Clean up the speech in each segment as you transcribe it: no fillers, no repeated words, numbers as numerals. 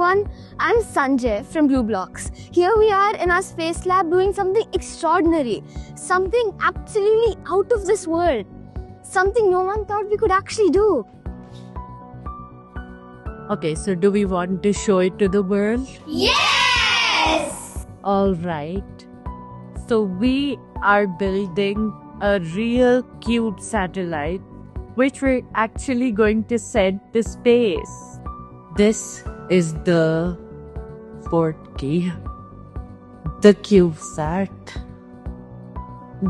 everyone, I'm Sanjay from BlueBlocks. Here we are in our space lab doing something extraordinary, something absolutely out of this world, something no one thought we could actually do. Okay, so do we want to show it to the world? Yes! All right. So we are building a real cute satellite which we're actually going to send to space. This is the Portkey, the CubeSat.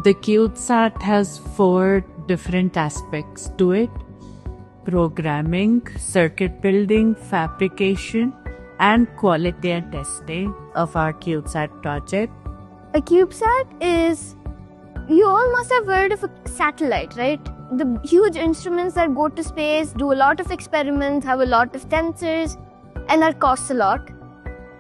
The CubeSat has 4 different aspects to it: programming, circuit building, fabrication, and quality and testing of our CubeSat project. A CubeSat is, you all must have heard of a satellite, right? The huge instruments that go to space, do a lot of experiments, have a lot of sensors, and that costs a lot.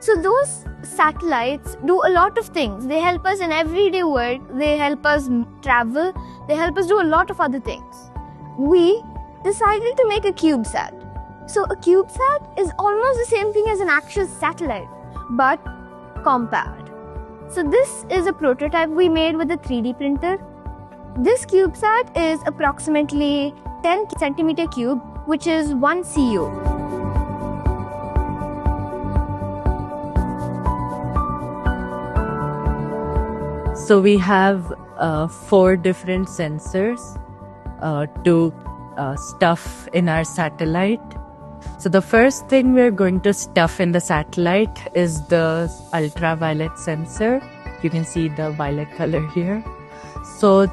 So those satellites do a lot of things. They help us in everyday work, they help us travel, they help us do a lot of other things. We decided to make a CubeSat. So a CubeSat is almost the same thing as an actual satellite, but compact. So this is a prototype we made with a 3D printer. This CubeSat is approximately 10 centimeter cube, which is 1 CU. So we have 4 different sensors to stuff in our satellite. So the first thing we're going to stuff in the satellite is the ultraviolet sensor. You can see the violet color here. So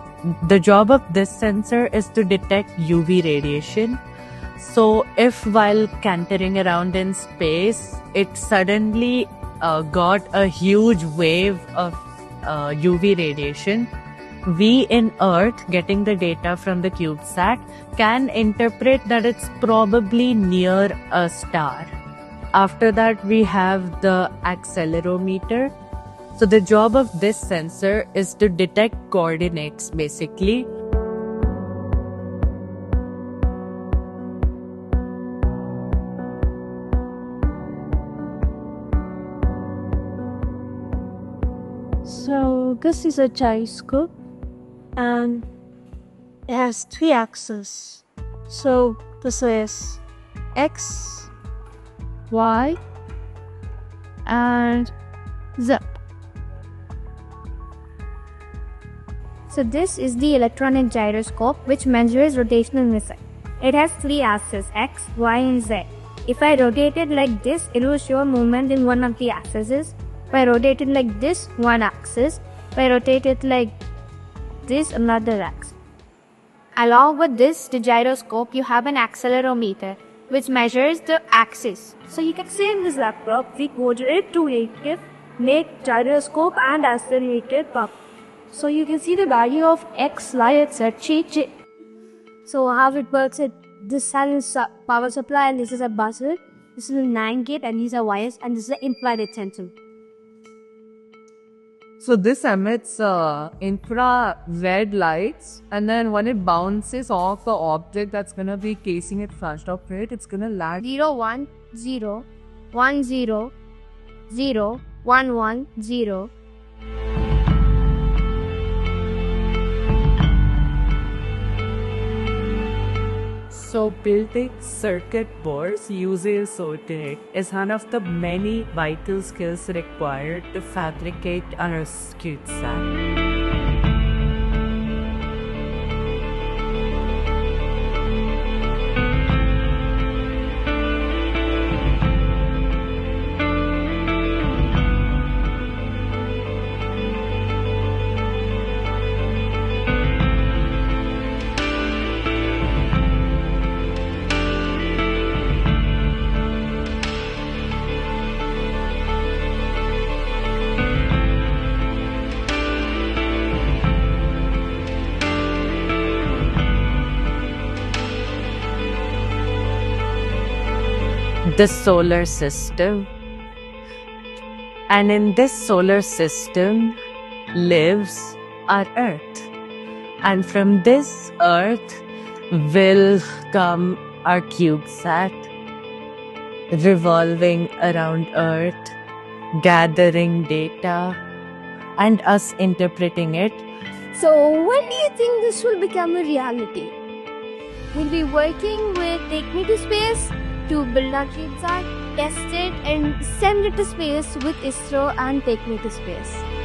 the job of this sensor is to detect UV radiation. So if while cantering around in space, it suddenly got a huge wave of UV radiation, we in Earth, getting the data from the CubeSat, can interpret that it's probably near a star. After that, we have the accelerometer. So the job of this sensor is to detect coordinates, basically. So this is a gyroscope and it has 3 axes. So this is X, Y, and Z. So this is the electronic gyroscope which measures rotational missile. It has 3 axes, X, Y, and Z. If I rotate it like this, it will show movement in one of the axes. If I rotate it like this, one axis. If I rotate it like this, another axis. Along with this, the gyroscope, you have an accelerometer which measures the axis. So you can see in this laptop, we coded it to make gyroscope and accelerated pump. So you can see the value of X, Y, and Z change. So how it works is, this has a power supply and this is a buzzer. This is a 9 gate and these are wires and this is an infrared sensor. So this emits infrared lights, and then when it bounces off the object that's gonna be casing it flashed up it, it's gonna lag 0, 1, 0, 1, 0, 0, 1, 1, 0. So building circuit boards using SOTIC is one of the many vital skills required to fabricate our CubeSat. The solar system. And in this solar system lives our Earth. And from this Earth will come our CubeSat. revolving around Earth, gathering data, and us interpreting it. So, when do you think this will become a reality? We'll be working with Take Me to Space to build our CubeSat, test it, and send it to space with ISRO and Take Me to Space.